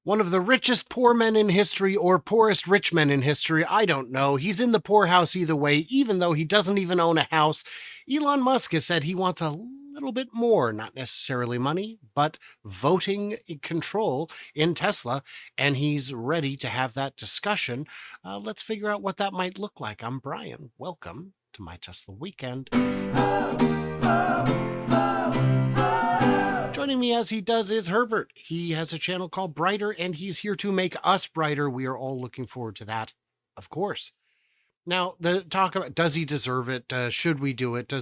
One of the richest poor men in history or poorest rich men in history. I don't know. He's in the poorhouse either way, even though he doesn't even own a house. Elon Musk has said he wants a little bit more, not necessarily money, but voting control in Tesla, and he's ready to have that discussion. Let's figure out what that might look like. I'm Brian. Welcome to my Tesla Weekend. Joining me as he does is Herbert. He has a channel called Brighter, and he's here to make us brighter. We are all looking forward to that, of course. Now, the talk about, does he deserve it? Should we do it?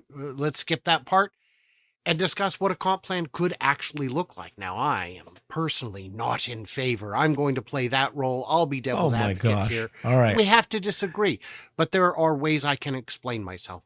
Let's skip that part and discuss what a comp plan could actually look like. Now, I am personally not in favor. I'm going to play that role. I'll be devil's advocate here. All right. We have to disagree, but there are ways I can explain myself.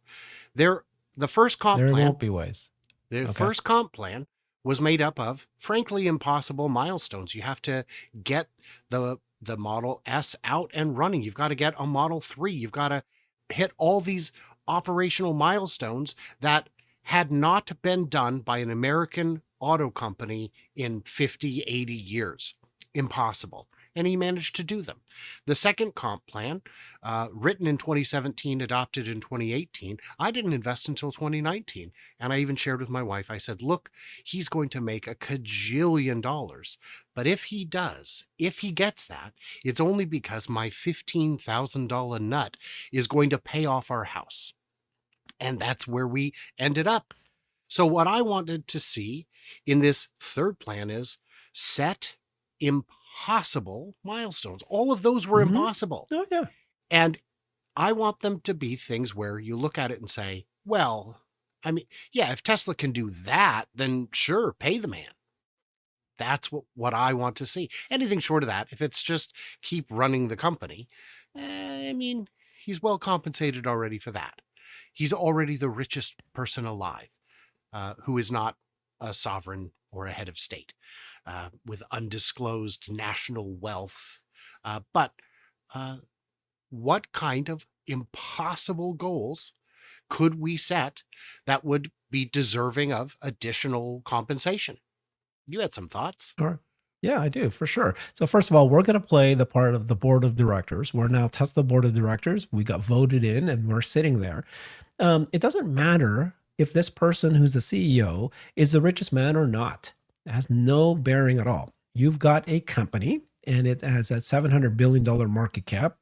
The first comp plan. There won't be ways. The first comp plan was made up of, frankly, impossible milestones. You have to get the Model S out and running. You've got to get a Model 3. You've got to hit all these operational milestones that had not been done by an American auto company in 50, 80 years. Impossible. And he managed to do them. The second comp plan, written in 2017, adopted in 2018, I didn't invest until 2019. And I even shared with my wife, I said, look, he's going to make a cajillion dollars. But if he does, if he gets that, it's only because my $15,000 nut is going to pay off our house. And that's where we ended up. So what I wanted to see in this third plan is set impossible milestones. All of those were impossible. Oh, yeah. And I want them to be things where you look at it and say, well, I mean, yeah, if Tesla can do that, then sure, pay the man. That's what I want to see. Anything short of that, if it's just keep running the company, I mean, he's well compensated already for that. He's already the richest person alive, who is not a sovereign or a head of state. With undisclosed national wealth. But what kind of impossible goals could we set that would be deserving of additional compensation? You had some thoughts. Sure. Yeah, I do, for sure. So first of all, we're going to play the part of the board of directors. We're now Tesla board of directors. We got voted in and we're sitting there. It doesn't matter if this person who's the CEO is the richest man or not. It has no bearing at all. You've got a company and it has a $700 billion market cap,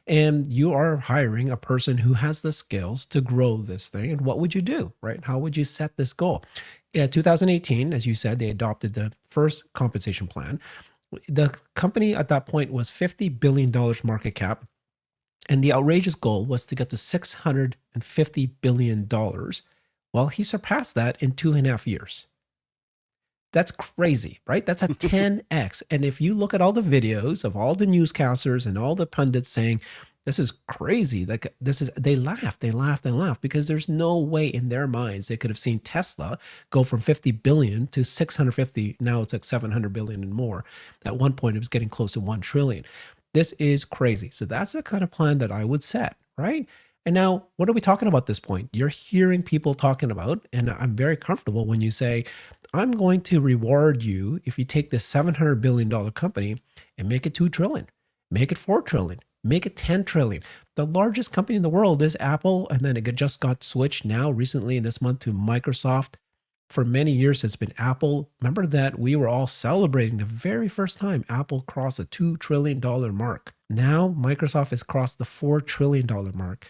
and you are hiring a person who has the skills to grow this thing. And what would you do, right? How would you set this goal? In 2018, as you said, they adopted the first compensation plan. The company at that point was $50 billion market cap. And the outrageous goal was to get to $650 billion. Well, he surpassed that in 2.5 years. That's crazy, right? That's a 10x. And if you look at all the videos of all the newscasters and all the pundits saying, this is crazy, like they laugh because there's no way in their minds they could have seen Tesla go from 50 billion to 650. Now it's like 700 billion and more. At one point, it was getting close to 1 trillion. This is crazy. So that's the kind of plan that I would set, right? And now, what are we talking about at this point? You're hearing people talking about, and I'm very comfortable when you say, I'm going to reward you if you take this $700 billion company and make it 2 trillion, make it 4 trillion, make it 10 trillion. The largest company in the world is Apple, and then it just got switched now recently in this month to Microsoft. For many years, it's been Apple. Remember that we were all celebrating the very first time Apple crossed a $2 trillion mark. Now, Microsoft has crossed the $4 trillion mark.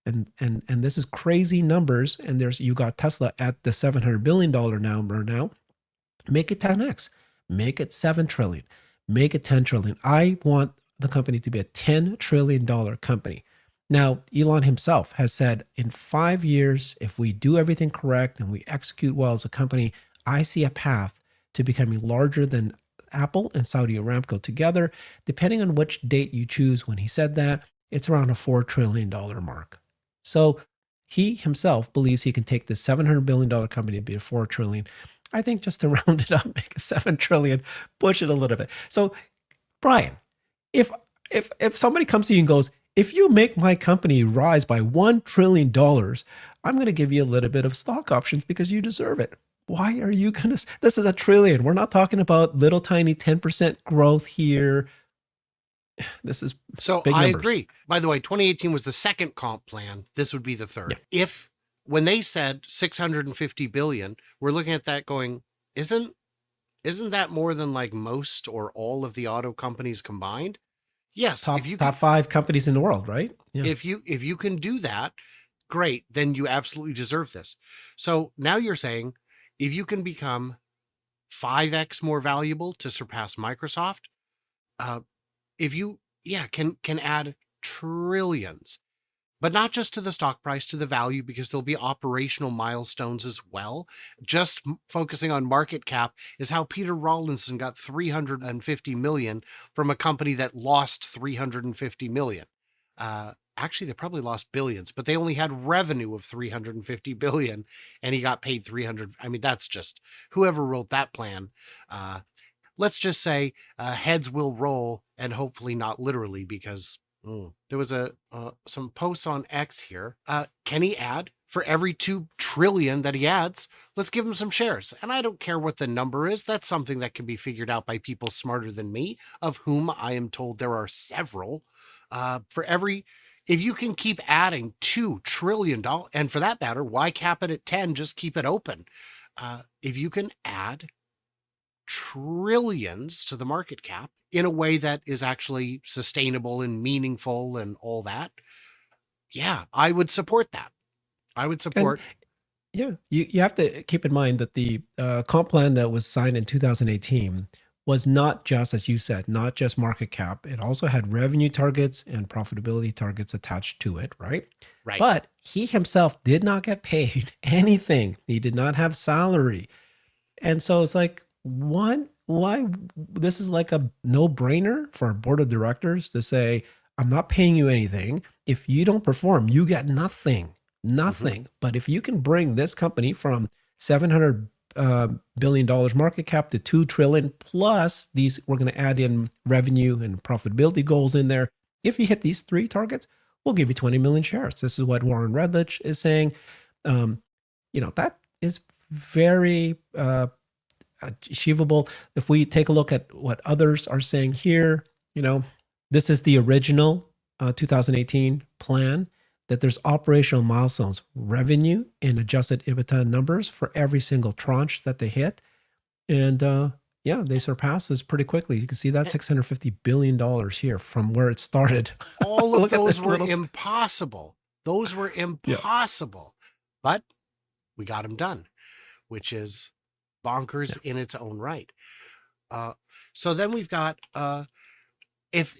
And this is crazy numbers. And you got Tesla at the $700 billion number now. Make it 10x. Make it 7 trillion. Make it 10 trillion. I want the company to be a $10 trillion company. Now, Elon himself has said in 5 years, if we do everything correct and we execute well as a company, I see a path to becoming larger than Apple and Saudi Aramco together. Depending on which date you choose when he said that, it's around a $4 trillion mark. So he himself believes he can take this $700 billion company to be a $4 trillion. I think just to round it up, make it 7 trillion, push it a little bit. So, Brian, if somebody comes to you and goes, if you make my company rise by $1 trillion, I'm going to give you a little bit of stock options because you deserve it. why are you gonna? This is a trillion. We're not talking about little tiny 10% growth here. This is So big I numbers. agree. By the way, 2018 was the second comp plan. This would be the Yeah. third. If when they said 650 billion, we're looking at that going, isn't that more than like most or all of the auto companies combined? Yes, if you Top can, five companies in the world, right? Yeah. if you can do that, great, then you absolutely deserve this. So now you're saying if you can become 5x more valuable to surpass Microsoft, uh, if you can add trillions, but not just to the stock price, to the value, because there'll be operational milestones as well. Just focusing on market cap is how Peter Rawlinson got 350 million from a company that lost 350 million. Actually, they probably lost billions, but they only had revenue of 350 billion, and he got paid 300. I mean, that's just whoever wrote that plan. Uh, let's just say heads will roll, and hopefully not literally, because there was some posts on X here. Can he add for every 2 trillion that he adds? Let's give him some shares. And I don't care what the number is. That's something that can be figured out by people smarter than me, of whom I am told there are several. For every If you can keep adding $2 trillion, and for that matter, why cap it at 10? Just keep it open. If you can add trillions to the market cap in a way that is actually sustainable and meaningful and all that, yeah, I would support that. I would And support. yeah, you have to keep in mind that the comp plan that was signed in 2018 was not just, as you said, not just market cap. It also had revenue targets and profitability targets attached to it, right? Right. But he himself did not get paid anything. He did not have salary. And so it's like, what? Why? This is like a no-brainer for a board of directors to say, I'm not paying you anything. If you don't perform, you get nothing, Mm-hmm. nothing. But if you can bring this company from 700 billion dollars market cap to 2 trillion plus these, we're going to add in revenue and profitability goals in there. If you hit these three targets, we'll give you 20 million shares. This is what Warren Redlich is saying. Um, that is very achievable. If we take a look at what others are saying here, you know, this is the original 2018 plan, that there's operational milestones, revenue and adjusted EBITDA numbers for every single tranche that they hit. And yeah, they surpass this pretty quickly. You can see that $650 billion here from where it started. All of Look at those this were little. impossible. Those were Yeah. impossible. But we got them done, which is Yeah. bonkers in its own right. Uh, so then we've got if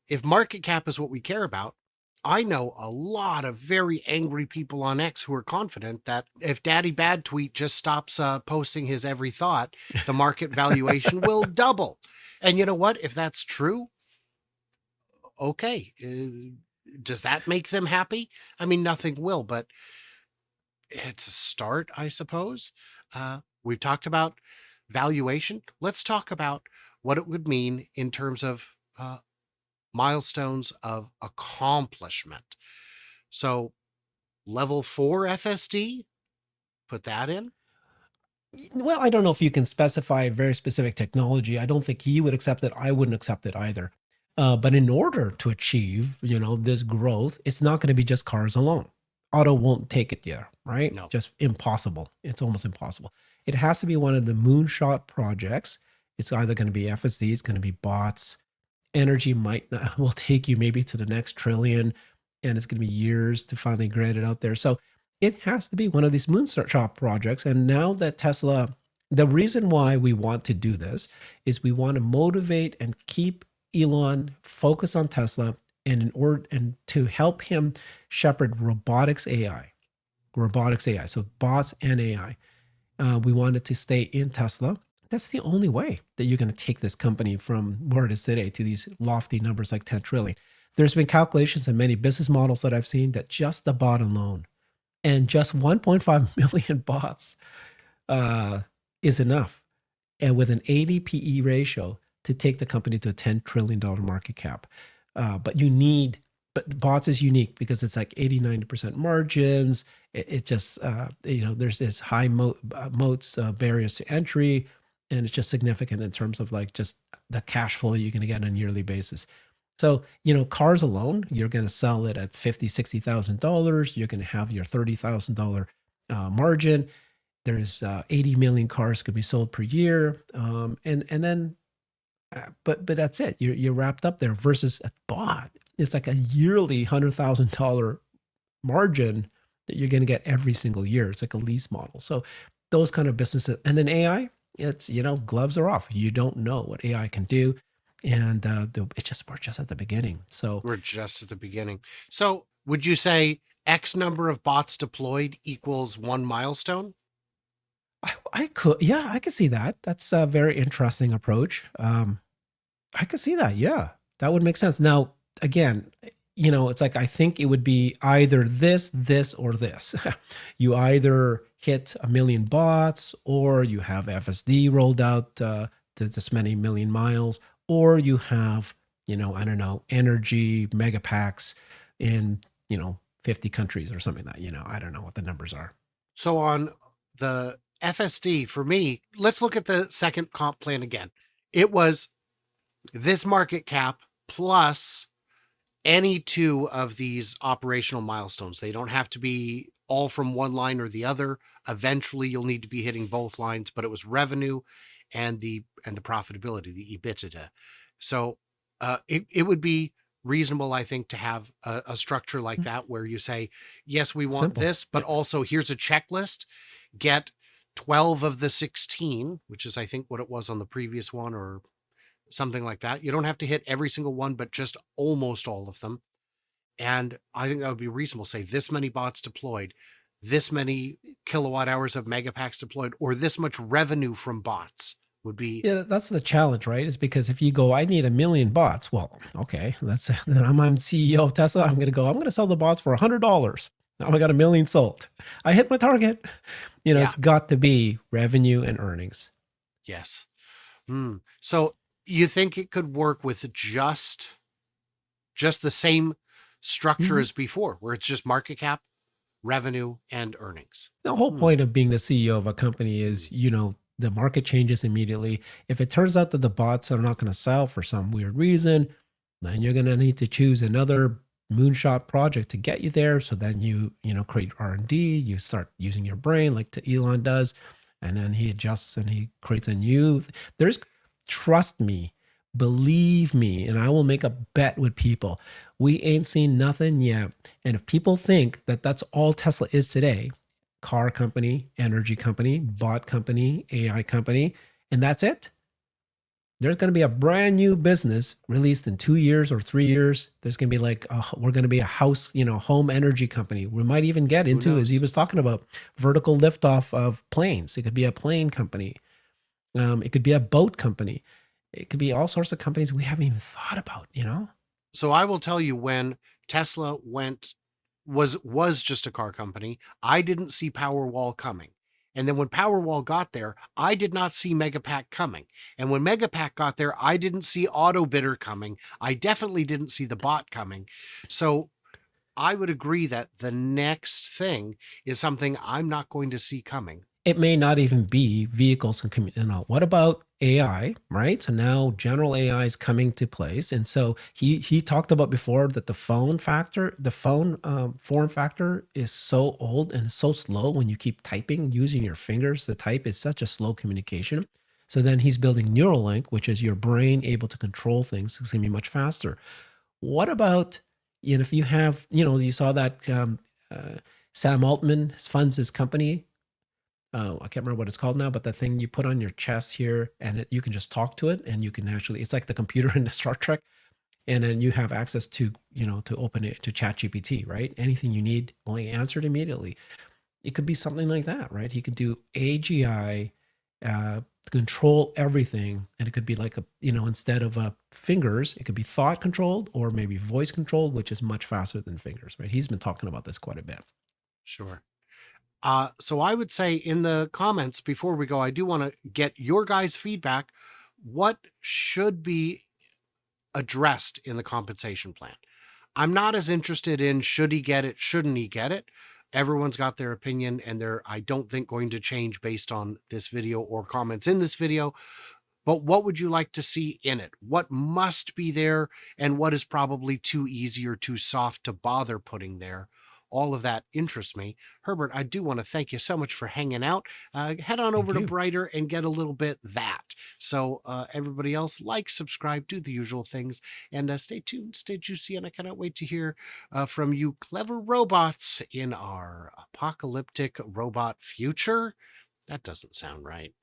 if market cap is what we care about, I know a lot of very angry people on X who are confident that if Daddy Bad Tweet just stops posting his every thought, the market valuation will double. And you know what? If that's true, okay. Does that make them happy? I mean, nothing will, but it's a start, I suppose. We've talked about valuation. Let's talk about what it would mean in terms of milestones of accomplishment. So, level 4 FSD, put that in. Well, I don't know if you can specify a very specific technology. I don't think he would accept it. I wouldn't accept it either. But in order to achieve, this growth, it's not going to be just cars alone. Auto won't take it yet, right? No. Just impossible. It's almost impossible. It has to be one of the moonshot projects. It's either going to be FSD, it's going to be bots. Energy might not will take you maybe to the next trillion, and it's going to be years to finally grade it out there. So it has to be one of these moonshot projects. And now that Tesla, the reason why we want to do this is we want to motivate and keep Elon focused on Tesla, and in order and to help him shepherd robotics AI, so bots and AI. We wanted to stay in Tesla. That's the only way that you're going to take this company from where it is today to these lofty numbers like 10 trillion. There's been calculations in many business models that I've seen that just the bot alone and just 1.5 million bots is enough, and with an 80 PE ratio to take the company to a $10 trillion market cap. But you need but bots is unique because it's like 80-90% margins. It just there's this high moats, barriers to entry, and it's just significant in terms of like just the cash flow you're going to get on a yearly basis. So cars alone, you're going to sell it at $50,000-$60,000. You're going to have your $30,000 margin. There's 80 million cars could be sold per year, and then but that's it. You're wrapped up there. Versus a bot, it's like a yearly $100,000 margin that you're going to get every single year. It's like a lease model. So those kind of businesses, and then AI, it's gloves are off. You don't know what AI can do, and we're just at the beginning. So We're just at the beginning. So would you say X number of bots deployed equals one milestone? I could, yeah, I could see that. That's a very interesting approach. I could see that. Yeah, that would make sense. Now, again, it's like I think it would be either this, or this. You either hit a million bots, or you have FSD rolled out to this many million miles, or you have, I don't know, energy mega packs in 50 countries or something that I don't know what the numbers are. So on the FSD, for me, let's look at the second comp plan again. It was this market cap plus any two of these operational milestones. They don't have to be all from one line or the other. Eventually, you'll need to be hitting both lines, but it was revenue and the profitability, the EBITDA. So it would be reasonable, I think, to have a structure like that where you say, yes, we want Simple. this, but also here's a checklist. Get 12 of the 16, which is, I think, what it was on the previous one, or something like that. You don't have to hit every single one, but just almost all of them. And I think that would be reasonable. Say this many bots deployed, this many kilowatt hours of megapacks deployed, or this much revenue from bots would be. Yeah, that's the challenge, right? Is because if you go, I need a million bots. Well, okay, then I'm CEO of Tesla. I'm going to sell the bots for $100. Now I got a million sold. I hit my target. Yeah. It's got to be revenue and earnings. Yes. So you think it could work with just the same structure Mhm. as before, where it's just market cap, revenue, and earnings? The whole Hmm. point of being the CEO of a company is, the market changes immediately. If it turns out that the bots are not going to sell for some weird reason, then you're going to need to choose another moonshot project to get you there. So then create R&D, you start using your brain like Elon does, and then he adjusts and he creates a new. There's, trust me, believe me, and I will make a bet with people. We ain't seen nothing yet. And if people think that that's all Tesla is today, car company, energy company, bot company, AI company, and that's it, there's going to be a brand new business released in 2 years or 3 years. There's going to be like, we're going to be a house, home energy company. We might even get Who into, as he knows? was talking about, vertical liftoff of planes. It could be a plane company. It could be a boat company. It could be all sorts of companies we haven't even thought about. So I will tell you, when Tesla was just a car company, I didn't see Powerwall coming. And then when Powerwall got there, I did not see Megapack coming. And when Megapack got there, I didn't see AutoBidder coming. I definitely didn't see the bot coming. So I would agree that the next thing is something I'm not going to see coming. It may not even be vehicles and what about AI, right? So now general AI is coming to place, and so he talked about before that the phone form factor is so old and so slow. When you keep typing using your fingers to type, is such a slow communication. So then he's building Neuralink, which is your brain able to control things. It's going to be much faster. What about, if you have, you saw that Sam Altman funds his company. I can't remember what it's called now, but the thing you put on your chest here, and you can just talk to it, and you can actually, it's like the computer in the Star Trek, and then you have access to, to open it to Chat GPT, right? Anything you need, only answered immediately. It could be something like that, right? He could do AGI, control everything, and it could be like instead of fingers, it could be thought controlled or maybe voice controlled, which is much faster than fingers, right? He's been talking about this quite a bit. Sure. So I would say in the comments before we go, I do want to get your guys' feedback. What should be addressed in the compensation plan? I'm not as interested in should he get it, shouldn't he get it. Everyone's got their opinion, and they're, I don't think, going to change based on this video or comments in this video. But what would you like to see in it? What must be there, and what is probably too easy or too soft to bother putting there? All of that interests me. Herbert, I do want to thank you so much for hanging out. Head on over Thank to you. Brighter and get a little bit that. So everybody else, like, subscribe, do the usual things, and stay tuned, stay juicy, and I cannot wait to hear from you clever robots in our apocalyptic robot future. That doesn't sound right.